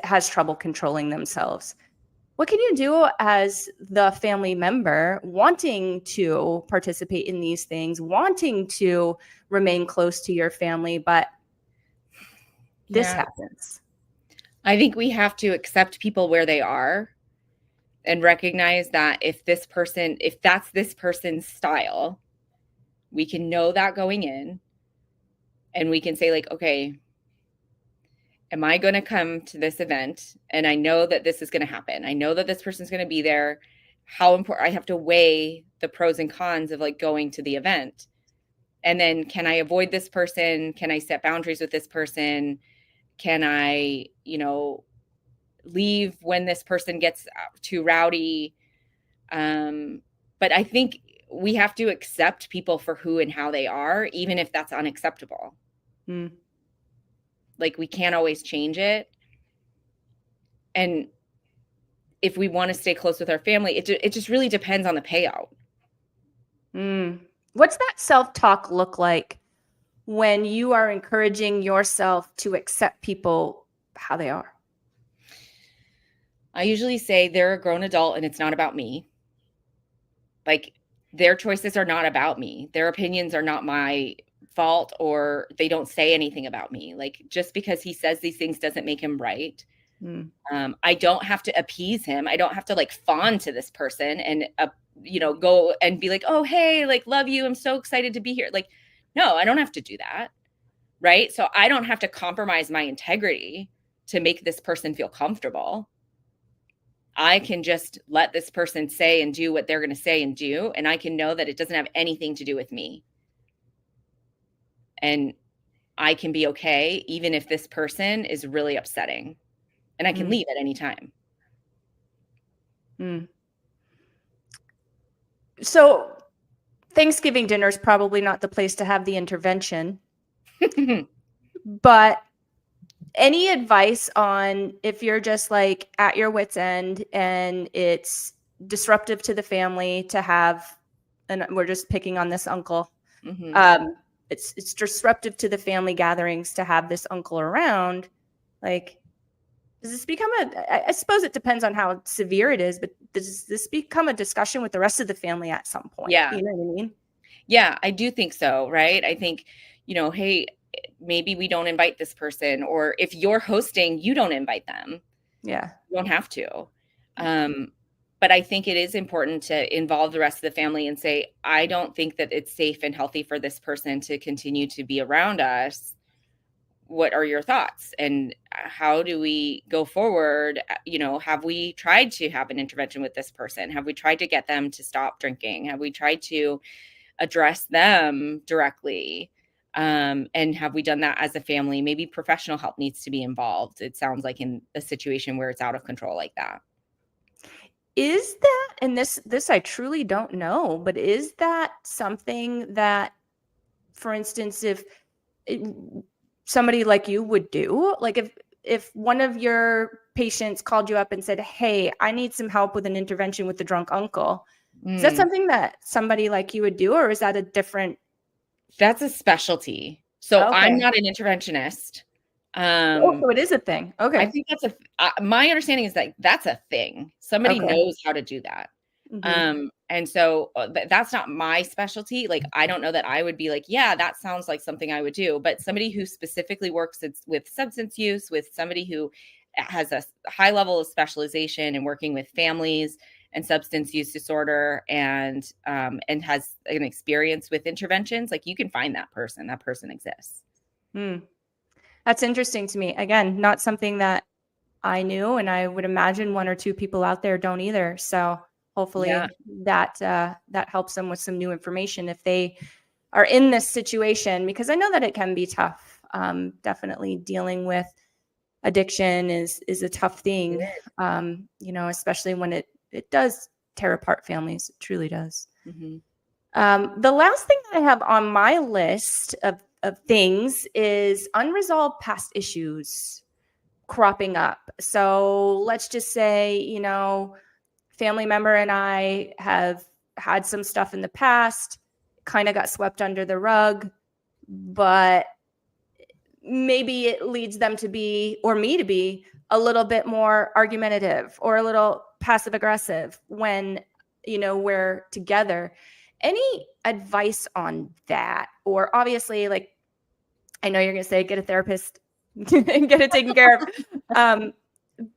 has trouble controlling themselves. What can you do as the family member wanting to participate in these things, wanting to remain close to your family, but this happens? I think we have to accept people where they are and recognize that if that's this person's style, we can know that going in, and we can say, like, okay, am I going to come to this event? And I know that this is going to happen. I know that this person's going to be there. How important, I have to weigh the pros and cons of, like, going to the event. And then, can I avoid this person? Can I set boundaries with this person? Can I, leave when this person gets too rowdy? But I think we have to accept people for who and how they are, even if that's unacceptable. Like, we can't always change it. And if we want to stay close with our family, it just really depends on the payout. What's that self-talk look like when you are encouraging yourself to accept people how they are? I usually say they're a grown adult and it's not about me. Like, their choices are not about me. Their opinions are not my fault, or they don't say anything about me. Like, just because he says these things doesn't make him right. I don't have to appease him. I don't have to, like, fawn to this person and, go and be like, oh, hey, like, love you. I'm so excited to be here. Like, no, I don't have to do that. Right. So I don't have to compromise my integrity to make this person feel comfortable. I can just let this person say and do what they're going to say and do. And I can know that it doesn't have anything to do with me. And I can be okay, even if this person is really upsetting. And I can leave at any time. So Thanksgiving dinner is probably not the place to have the intervention. But any advice on, if you're just like at your wit's end and it's disruptive to the family to have, and we're just picking on this uncle, it's disruptive to the family gatherings to have this uncle around, like, does this become I suppose it depends on how severe it is, but does this become a discussion with the rest of the family at some point? Yeah. You know what I mean? Yeah, I do think so. Right. I think, hey, maybe we don't invite this person, or if you're hosting, you don't invite them. Yeah. You don't have to. But I think it is important to involve the rest of the family and say, I don't think that it's safe and healthy for this person to continue to be around us what are your thoughts, and how do we go forward? Have we tried to have an intervention with this person? Have we tried to get them to stop drinking? Have we tried to address them directly? And have we done that as a family? Maybe professional help needs to be involved. It sounds like in a situation where it's out of control like that. Is that, and this I truly don't know, but is that something that, for instance, if somebody like you would do, like if one of your patients called you up and said, hey, I need some help with an intervention with the drunk uncle, is that something that somebody like you would do, or is that a different? That's a specialty. So Okay. I'm not an interventionist. So it is a thing. Okay. I think my understanding is that that's a thing. Somebody knows how to do that. And so that's not my specialty. Like, I don't know that I would be like, yeah, that sounds like something I would do. But somebody who specifically works with substance use, with somebody who has a high level of specialization in working with families and substance use disorder, and has an experience with interventions, like, you can find that person. That person exists. That's interesting to me. Again, not something that I knew, and I would imagine one or two people out there don't either. So hopefully that helps them with some new information if they are in this situation, because I know that it can be tough. Definitely dealing with addiction is a tough thing, especially when it does tear apart families. It truly does. The last thing that I have on my list of things is unresolved past issues cropping up. So let's just say, family member and I have had some stuff in the past, kind of got swept under the rug, but maybe it leads them to be, or me to be, a little bit more argumentative or a little passive aggressive when, we're together. Any advice on that? Or obviously, like, I know you're going to say, get a therapist and get it taken care of.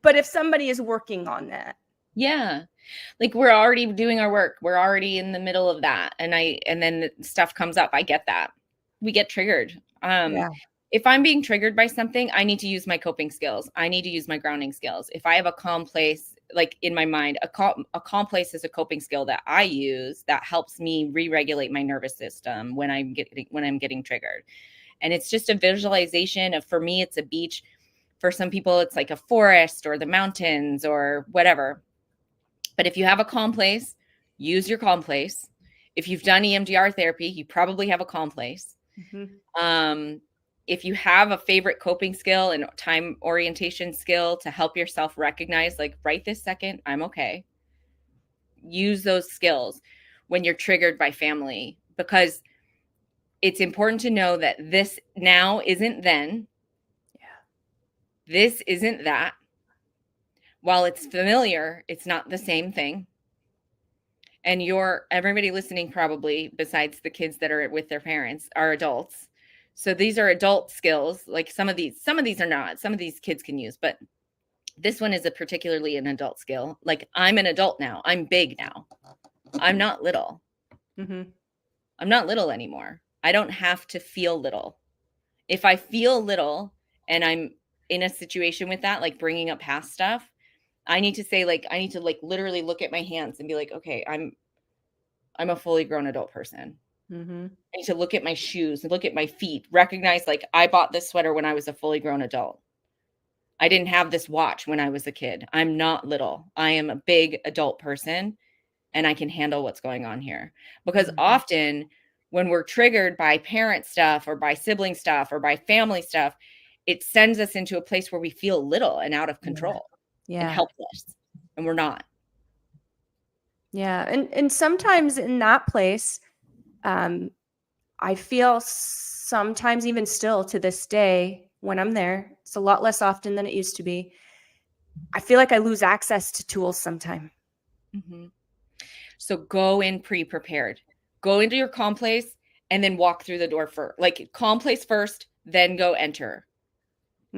But if somebody is working on that. Yeah. Like, we're already doing our work. We're already in the middle of that. And then stuff comes up. I get that. We get triggered. If I'm being triggered by something, I need to use my coping skills. I need to use my grounding skills. If I have a calm place, like in my mind, a calm place is a coping skill that I use that helps me re-regulate my nervous system when I'm getting triggered. And it's just a visualization of, for me, it's a beach. For some people, it's like a forest or the mountains or whatever. But if you have a calm place, use your calm place. If you've done EMDR therapy, you probably have a calm place. If you have a favorite coping skill and time orientation skill to help yourself recognize, like, right this second, I'm okay. Use those skills when you're triggered by family, because it's important to know that this now isn't then. This isn't that. While it's familiar, it's not the same thing. And everybody listening, probably, besides the kids that are with their parents, are adults. So these are adult skills. Like, some of these are not. Some of these kids can use, but this one is particularly an adult skill. Like, I'm an adult now. I'm big now. I'm not little. I'm not little anymore. I don't have to feel little. If I feel little and I'm in a situation with that, like bringing up past stuff, I need to say, like, I need to, like, literally look at my hands and be like, okay, I'm a fully grown adult person. I need to look at my shoes and look at my feet, recognize, like, I bought this sweater when I was a fully grown adult. I didn't have this watch when I was a kid. I'm not little. I am a big adult person, and I can handle what's going on here. Because often when we're triggered by parent stuff or by sibling stuff or by family stuff, it sends us into a place where we feel little and out of control and helpless, and we're not. And sometimes in that place, I feel sometimes, even still to this day, when I'm there, it's a lot less often than it used to be, I feel like I lose access to tools sometimes. So go in pre-prepared. Go into your calm place and then walk through the door first. Like, calm place first, then go enter.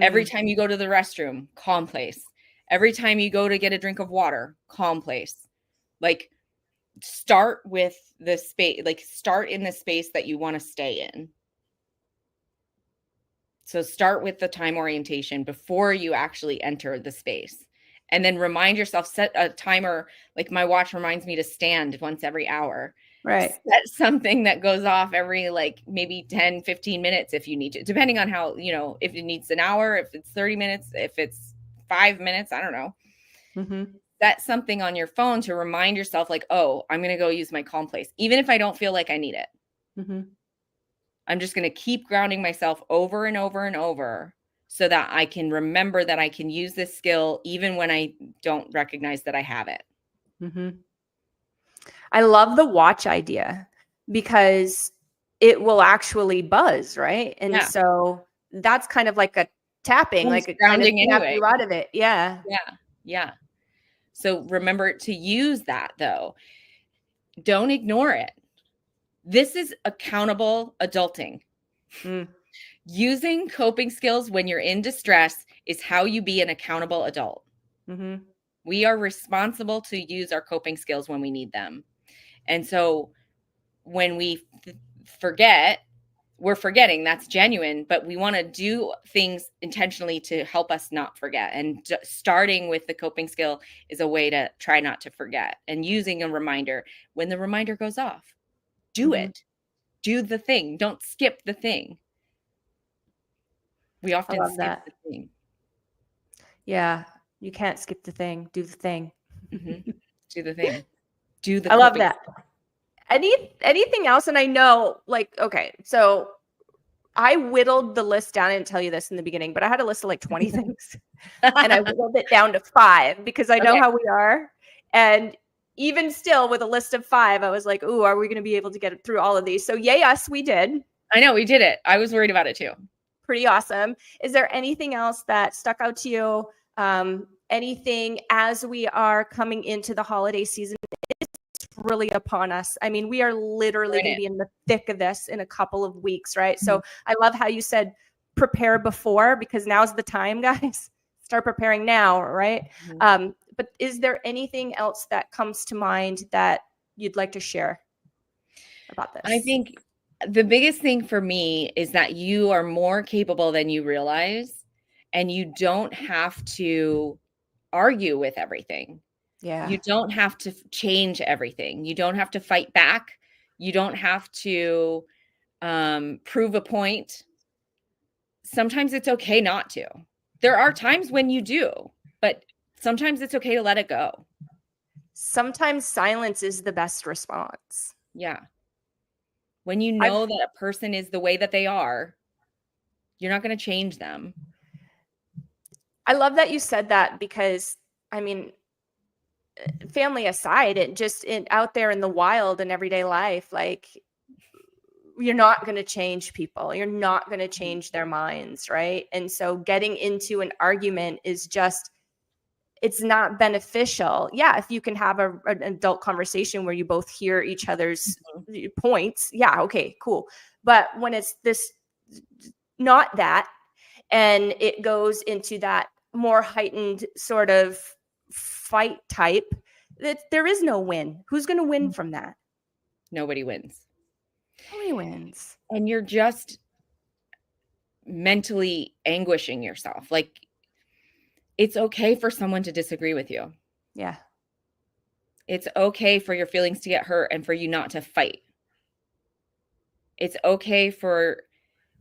Every time you go to the restroom, calm place. Every time you go to get a drink of water, calm place. Like, start with the space, like, start in the space that you want to stay in. So start with the time orientation before you actually enter the space. And then remind yourself, set a timer. Like my watch reminds me to stand once every hour. Right. Set something that goes off every like maybe 10, 15 minutes if you need to, depending on how, if it needs an hour, if it's 30 minutes, if it's 5 minutes, I don't know. Mm-hmm. Set something on your phone to remind yourself like, oh, I'm going to go use my calm place. Even if I don't feel like I need it. Mm-hmm. I'm just going to keep grounding myself over and over and over so that I can remember that I can use this skill even when I don't recognize that I have it. Mm-hmm. I love the watch idea because it will actually buzz, right? And so that's kind of like a tapping, like it kind of snap you out of it. Yeah. Yeah. Yeah. So remember to use that though. Don't ignore it. This is accountable adulting. Mm. Using coping skills when you're in distress is how you be an accountable adult. Mm-hmm. We are responsible to use our coping skills when we need them. And so when we forget, we're forgetting, that's genuine, but we want to do things intentionally to help us not forget. And starting with the coping skill is a way to try not to forget, and using a reminder when the reminder goes off. Do Mm-hmm. it. Do the thing. Don't skip the thing. We often skip the thing. Yeah. You can't skip the thing. Do the thing. Mm-hmm. Do the thing. Do the I love that. Anything else? And I know, like, okay, so I whittled the list down. I didn't tell you this in the beginning, but I had a list of like 20 things. And I whittled it down to 5 because I know how we are. And even still with a list of 5, I was like, ooh, are we going to be able to get through all of these? So yay us, we did. I know, we did it. I was worried about it too. Pretty awesome. Is there anything else that stuck out to you? Anything as we are coming into the holiday season? It's really upon us. I mean, we are literally going to be in the thick of this in a couple of weeks, right? Mm-hmm. So I love how you said prepare before, because now's the time, guys. Start preparing now, right? Mm-hmm. But is there anything else that comes to mind that you'd like to share about this? I think the biggest thing for me is that you are more capable than you realize, and you don't have to argue with everything. Yeah. You don't have to change everything. You don't have to fight back. You don't have to prove a point. Sometimes it's okay not to. There are times when you do, but sometimes it's okay to let it go. Sometimes silence is the best response. Yeah. When you know that a person is the way that they are, you're not going to change them. I love that you said that, because, I mean, family aside, it just out there in the wild and everyday life, like, you're not going to change people. You're not going to change their minds, right? And so getting into an argument is just, it's not beneficial. Yeah, if you can have an adult conversation where you both hear each other's points, yeah, okay, cool. But when it's not that, and it goes into that more heightened sort of fight type, that there is no win. Who's going to win from that? Nobody wins. Nobody wins. And you're just mentally anguishing yourself. Like, it's okay for someone to disagree with you. Yeah. It's okay for your feelings to get hurt and for you not to fight. It's okay for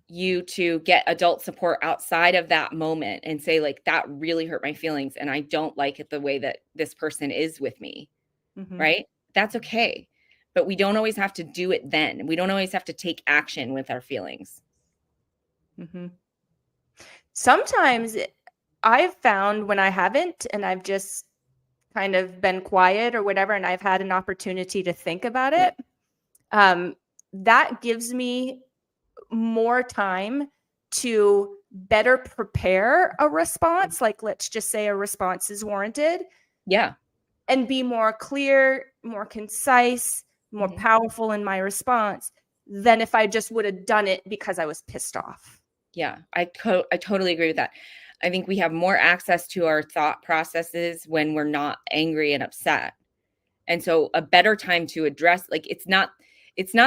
you to get adult support outside of that moment and say, like, that really hurt my feelings and I don't like it the way that this person is with me. Mm-hmm. Right? That's okay. But we don't always have to do it then. We don't always have to take action with our feelings. Mm-hmm. Sometimes I've found when I haven't, and I've just kind of been quiet or whatever, and I've had an opportunity to think about it, that gives me more time to better prepare a response. Like, let's just say a response is warranted. Yeah. And be more clear, more concise, more powerful in my response than if I just would have done it because I was pissed off. Yeah, I totally agree with that. I think we have more access to our thought processes when we're not angry and upset. And so a better time to address, like, it's not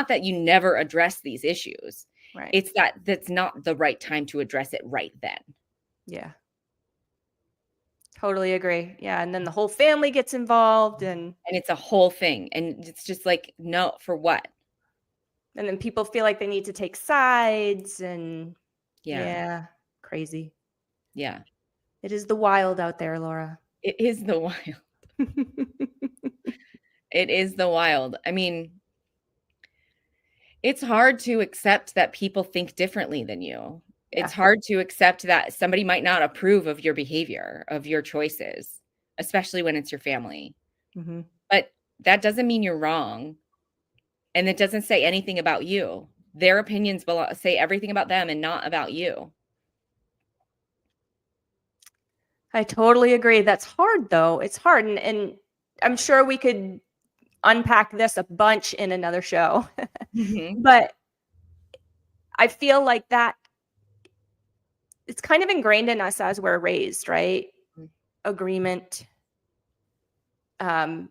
that you never address these issues. Right. It's that's not the right time to address it right then. Yeah. Totally agree. Yeah. And then the whole family gets involved and it's a whole thing. And it's just like, no, for what? and then people feel like they need to take sides and Yeah. crazy. Yeah. It is the wild out there, Laura. It is the wild. It is the wild. I mean, it's hard to accept that people think differently than you. Yeah. It's hard to accept that somebody might not approve of your behavior, of your choices, especially when it's your family. Mm-hmm. But that doesn't mean you're wrong. And it doesn't say anything about you. Their opinions say everything about them and not about you. I totally agree. That's hard, though. It's hard. And I'm sure we could unpack this a bunch in another show. Mm-hmm. But I feel like that it's kind of ingrained in us as we're raised, right? Mm-hmm. Agreement,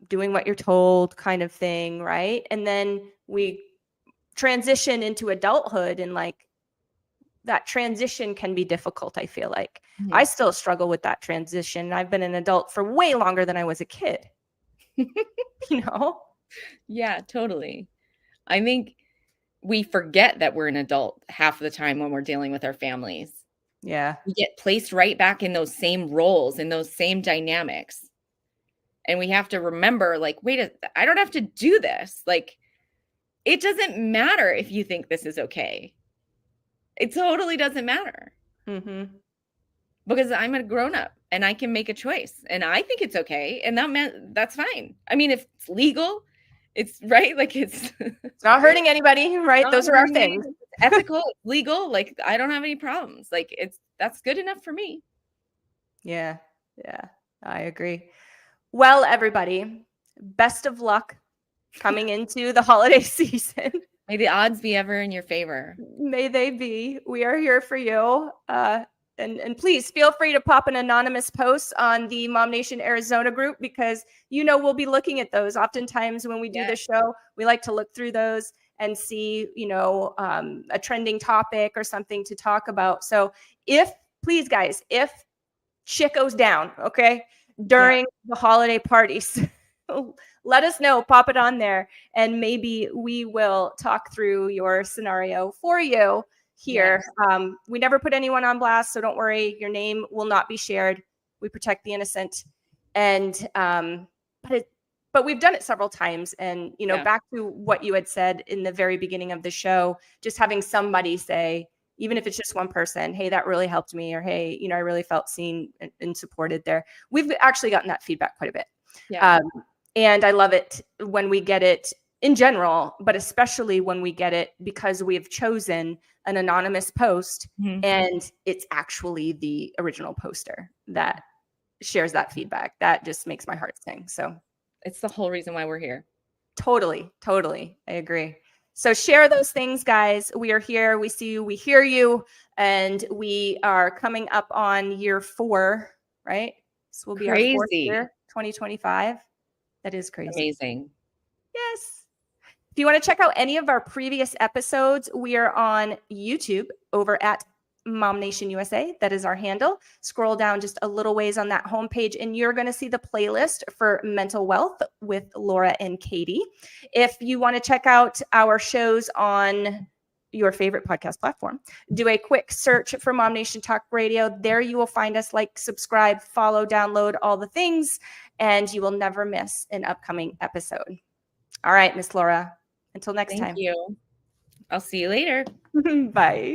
doing what you're told kind of thing, right? And then we transition into adulthood, and like that transition can be difficult, I feel like. Mm-hmm. I still struggle with that transition. I've been an adult for way longer than I was a kid. You know? Yeah, totally. I think we forget that we're an adult half the time when we're dealing with our families. Yeah. We get placed right back in those same roles, in those same dynamics. And we have to remember, like, wait, I don't have to do this. Like, it doesn't matter if you think this is okay. It totally doesn't matter. Mm-hmm. Because I'm a grown-up and I can make a choice and I think it's okay. And that's fine. I mean, if it's legal, it's right. Like it's not hurting anybody, right? Those are our things. It's ethical, legal. Like I don't have any problems. Like that's good enough for me. Yeah. Yeah. I agree. Well, everybody, best of luck coming into the holiday season. May the odds be ever in your favor. May they be. We are here for you. And please feel free to pop an anonymous post on the Mom Nation Arizona group, because we'll be looking at those. Oftentimes when we do the show, we like to look through those and see a trending topic or something to talk about. So please guys, if shit goes down, okay, during the holiday parties, let us know, pop it on there, and maybe we will talk through your scenario for you here. Yes. We never put anyone on blast, so don't worry, your name will not be shared. We protect the innocent. And but we've done it several times, and back to what you had said in the very beginning of the show, just having somebody say, even if it's just one person, hey, that really helped me, or hey, I really felt seen and supported there. We've actually gotten that feedback quite a bit. Yeah. And I love it when we get it in general, but especially when we get it because we have chosen an anonymous post, and it's actually the original poster that shares that feedback. That just makes my heart sing. So it's the whole reason why we're here. Totally. I agree. So share those things, guys. We are here. We see you. We hear you. And we are coming up on year 4, right? This will be our 4th year, 2025. That is crazy. Amazing. Yes. If you want to check out any of our previous episodes, we are on YouTube over at Mom Nation USA. That is our handle. Scroll down just a little ways on that homepage, and you're going to see the playlist for mental wealth with Laura and Katie. If you want to check out our shows on your favorite podcast platform, do a quick search for Mom Nation Talk Radio. There you will find us. Like, subscribe, follow, download, all the things, and you will never miss an upcoming episode. All right, Miss Laura, until next time. Thank you. I'll see you later. Bye.